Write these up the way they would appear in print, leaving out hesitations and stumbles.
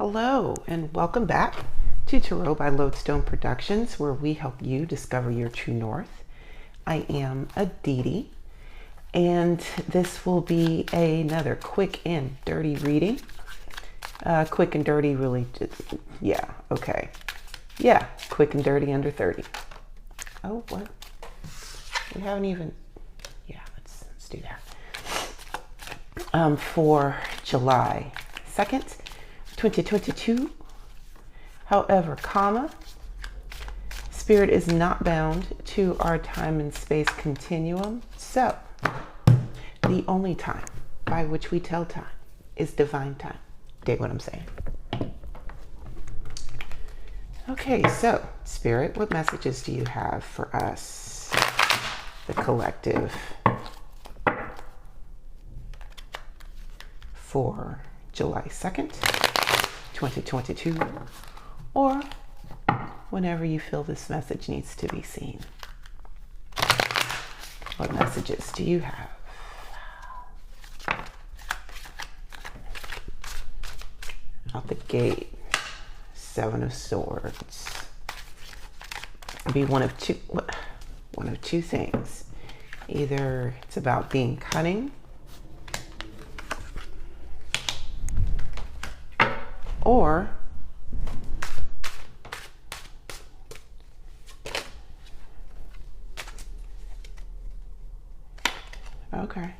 Hello and welcome back to Tarot by Lodestone Productions, where we help you discover your true north. I am Aditi, and this will be another quick and dirty reading. Quick and dirty really, yeah, okay. Yeah, quick and dirty under 30. Oh, what? We haven't even, yeah, let's do that. For July 2nd, 2022. However, Spirit is not bound to our time and space continuum. So, the only time by which we tell time is divine time. Dig what I'm saying? Okay, so Spirit, what messages do you have for us, the collective, for July 2nd, 2022, or whenever you feel this message needs to be seen? What messages do you have? Out the gate, Seven of Swords. Be one of two things. Either it's about being cunning, or okay.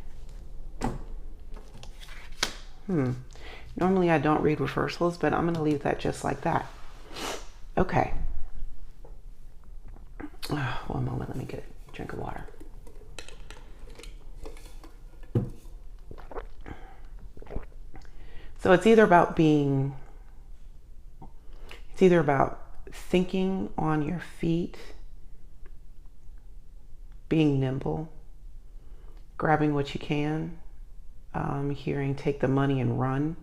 Normally I don't read reversals, but I'm going to leave that just like that. Okay. One moment, let me get a drink of water. So it's either about thinking on your feet, being nimble, grabbing what you can, hearing take the money and run,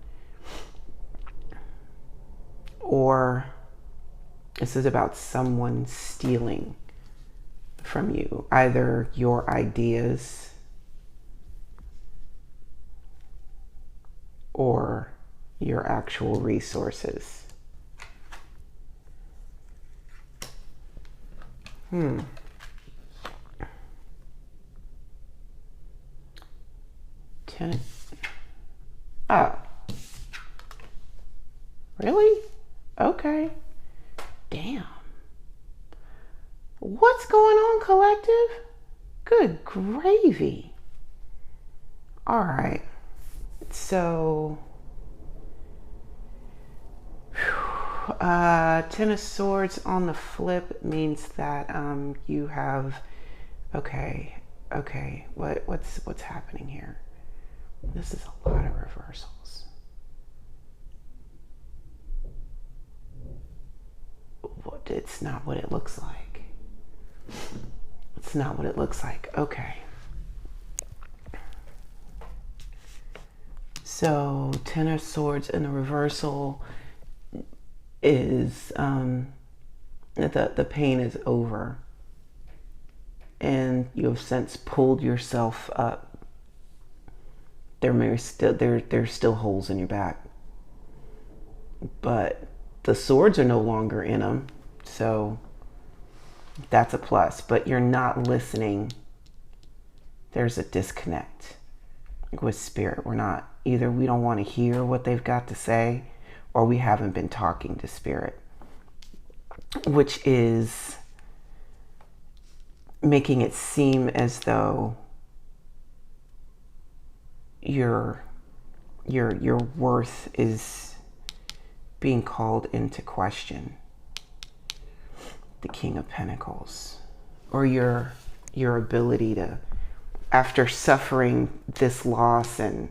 or this is about someone stealing from you, either your ideas or your actual resources. Oh. Really? Okay. Damn. What's going on, collective? Good gravy. All right. So, Ten of Swords on the flip means that you have, okay, what's happening here? This is a lot of reversals. It's not what it looks like. It's not what it looks like. Okay. So, Ten of Swords in the reversal is the pain is over, and you have since pulled yourself up. There's still holes in your back, but the swords are no longer in them, so that's a plus. But you're not listening. There's a disconnect with Spirit. We don't want to hear what they've got to say, or we haven't been talking to Spirit, which is making it seem as though your worth is being called into question. The King of Pentacles, or your ability to, after suffering this loss and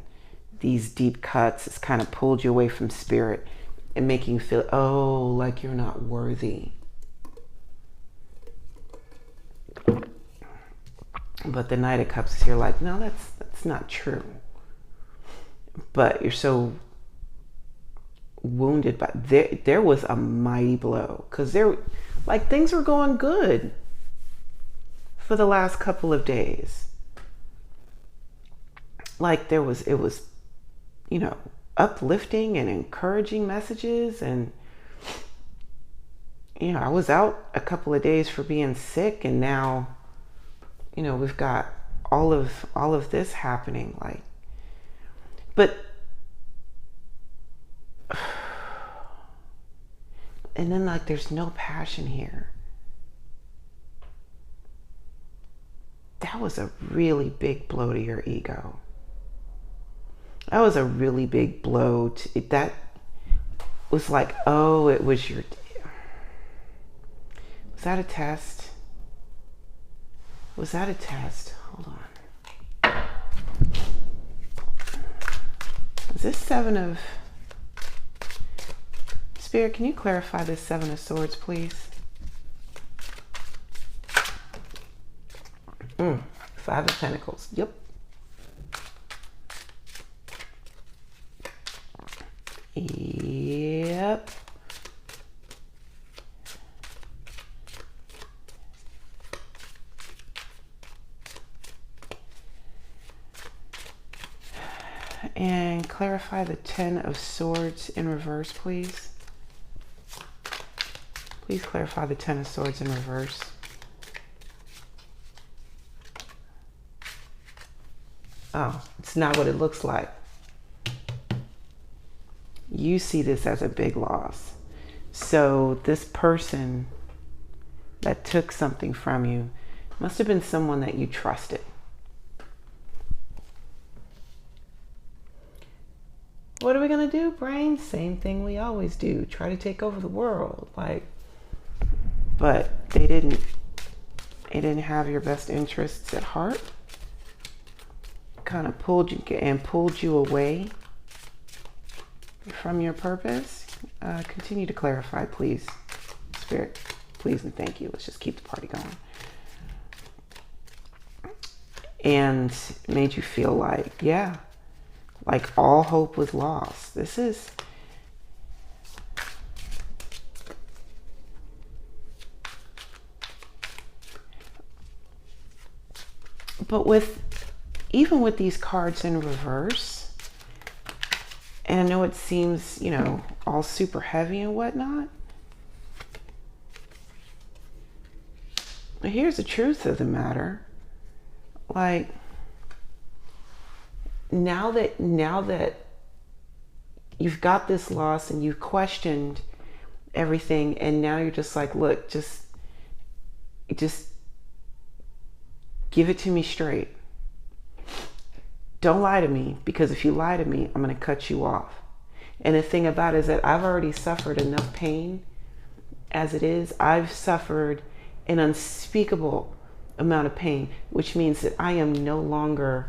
these deep cuts, it's kind of pulled you away from Spirit and making you feel, like you're not worthy. But the Knight of Cups is here like, no, that's not true. But you're so wounded by, there was a mighty blow, because things were going good for the last couple of days. Like it was uplifting and encouraging messages. And I was out a couple of days for being sick, and now we've got all of this happening. But and then there's no passion here. That was a really big blow to your ego. That was a really big blow to that. Was like, oh, it was your. Was that a test? Was that a test? Hold on. Is this Seven of Spirit? Can you clarify this Seven of Swords, please? Five of Pentacles. Yep. Yep. And clarify the Ten of Swords in reverse, please. Please clarify the Ten of Swords in reverse. Oh, it's not what it looks like. You see this as a big loss. So this person that took something from you must have been someone that you trusted. What are we going to do, brain? Same thing we always do. Try to take over the world. But they didn't have your best interests at heart. Kind of pulled you away from your purpose. Continue to clarify, please. Spirit, please and thank you. Let's just keep the party going. And made you feel like all hope was lost. This is but even with these cards in reverse, and I know it seems, all super heavy and whatnot, but here's the truth of the matter. Now that you've got this loss and you've questioned everything, and now you're just like, look, just give it to me straight. Don't lie to me, because if you lie to me, I'm going to cut you off. And the thing about it is that I've already suffered enough pain as it is. I've suffered an unspeakable amount of pain, which means that I'm no longer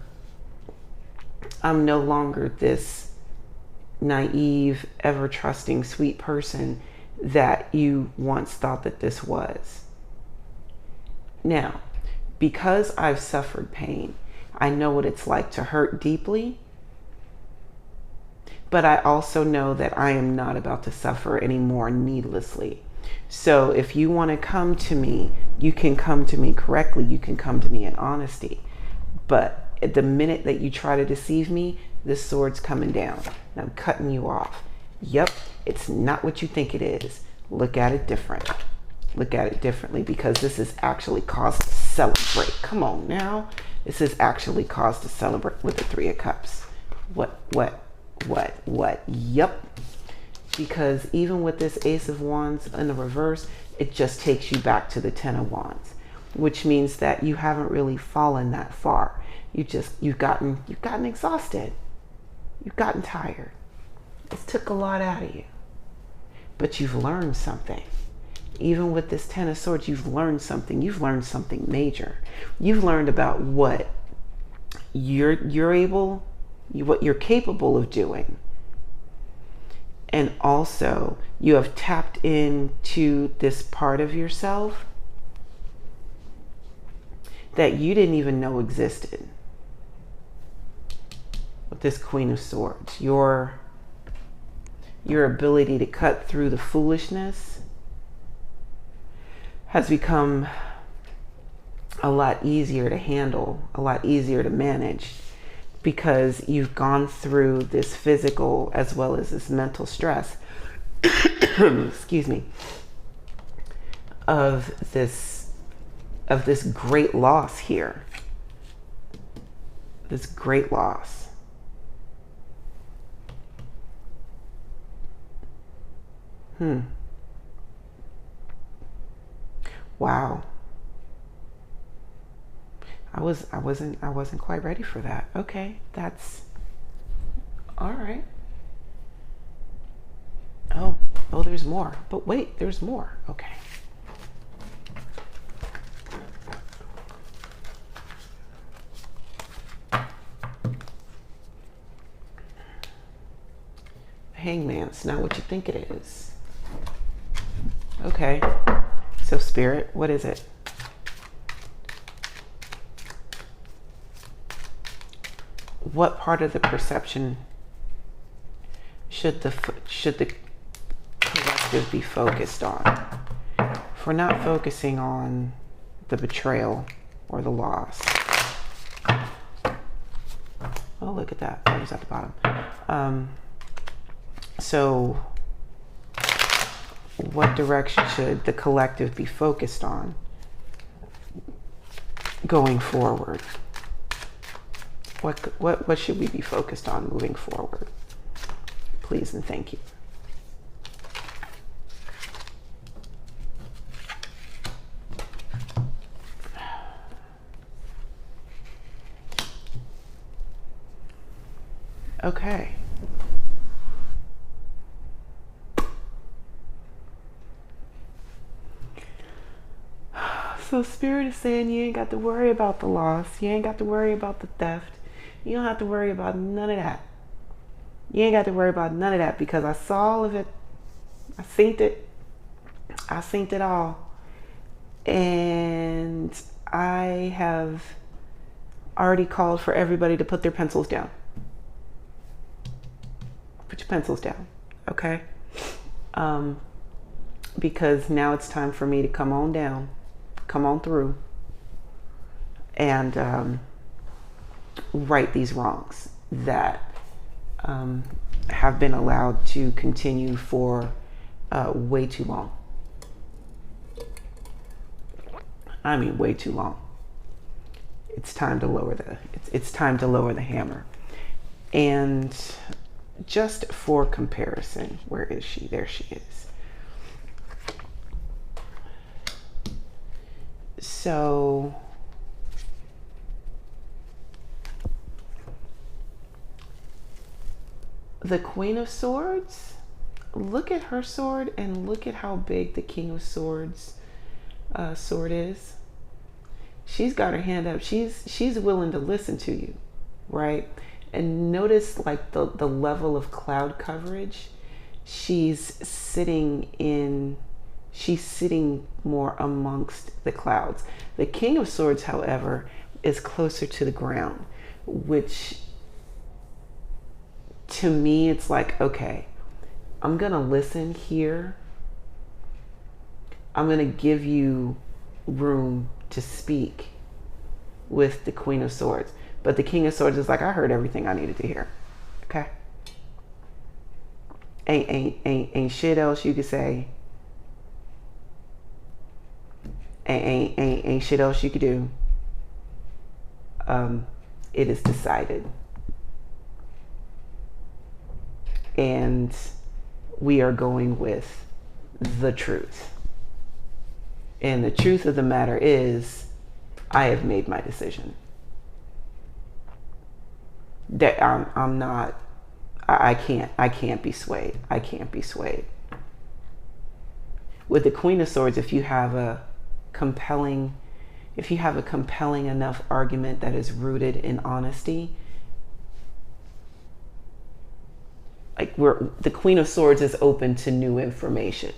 this naive, ever trusting, sweet person that you once thought that this was. Now, because I've suffered pain, I know what it's like to hurt deeply, but I also know that I am not about to suffer anymore needlessly. So if you want to come to me, you can come to me correctly. You can come to me in honesty. But at the minute that you try to deceive me, this sword's coming down. And I'm cutting you off. Yep, it's not what you think it is. Look at it different. Look at it differently, because this is actually cause to celebrate. Come on now. This is actually cause to celebrate with the Three of Cups. What? Yep. Because even with this Ace of Wands in the reverse, it just takes you back to the Ten of Wands, which means that you haven't really fallen that far. You've gotten exhausted. You've gotten tired. It's took a lot out of you. But you've learned something. Even with this Ten of Swords, you've learned something. You've learned something major. You've learned about what what you're capable of doing. And also, you have tapped into this part of yourself that you didn't even know existed. With this Queen of Swords, your ability to cut through the foolishness has become a lot easier to handle, a lot easier to manage. because you've gone through this physical as well as this mental stress, excuse me, of this great loss here. This great loss. Wow. I wasn't quite ready for that. Okay, that's all right. Oh, there's more. But wait, there's more. Okay. Hangman, it's not what you think it is. Okay. So Spirit, what is it? What part of the perception should the collective be focused on? If we're not focusing on the betrayal or the loss. Oh, look at that. That was at the bottom. So what direction should the collective be focused on going forward? What should we be focused on moving forward? Please and thank you. Okay. So Spirit is saying you ain't got to worry about the loss. You ain't got to worry about the theft. You don't have to worry about none of that. You ain't got to worry about none of that because I saw all of it. I synced it. I synced it all. And I have already called for everybody to put their pencils down. Put your pencils down, okay? Because now it's time for me to come on down, come on through, and right these wrongs that have been allowed to continue for way too long. I mean, way too long. It's time to lower it's time to lower the hammer. And just for comparison, where is she? There she is. So the Queen of Swords, look at her sword and look at how big the King of Swords sword is. She's got her hand up. She's willing to listen to you, right? And notice like the level of cloud coverage. She's sitting more amongst the clouds. The King of Swords, however, is closer to the ground, which to me, it's like, okay, I'm going to listen here. I'm going to give you room to speak with the Queen of Swords. But the King of Swords is like, I heard everything I needed to hear. Okay? Ain't shit else you could say. Ain't shit else you could do. It is decided. And we are going with the truth. And the truth of the matter is, I have made my decision. That I'm not, I can't be swayed. I can't be swayed. With the Queen of Swords, if you have a compelling enough argument that is rooted in honesty, like the Queen of Swords is open to new information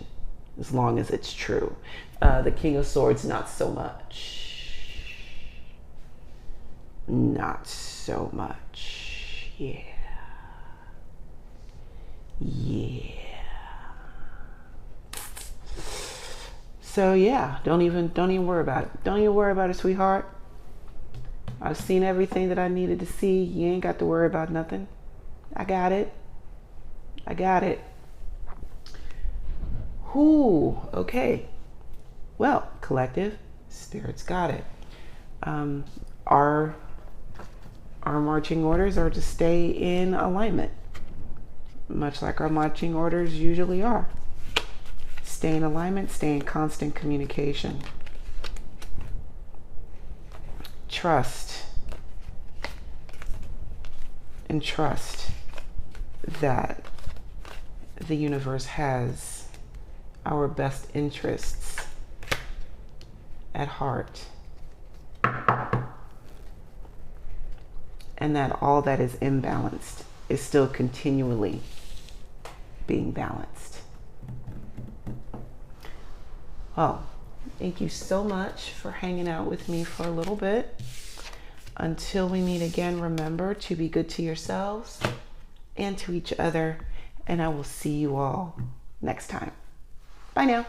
as long as it's true. The King of Swords, not so much. Not so much. Yeah. So yeah, don't even worry about it. Don't even worry about it, sweetheart. I've seen everything that I needed to see. You ain't got to worry about nothing. I got it. I got it. Whoo, okay. Well, collective, Spirit's got it. Our marching orders are to stay in alignment, much like our marching orders usually are. Stay in alignment, stay in constant communication. Trust and trust that the universe has our best interests at heart, and that all that is imbalanced is still continually being balanced. Well, thank you so much for hanging out with me for a little bit. Until we meet again, remember to be good to yourselves and to each other, and I will see you all next time. Bye now.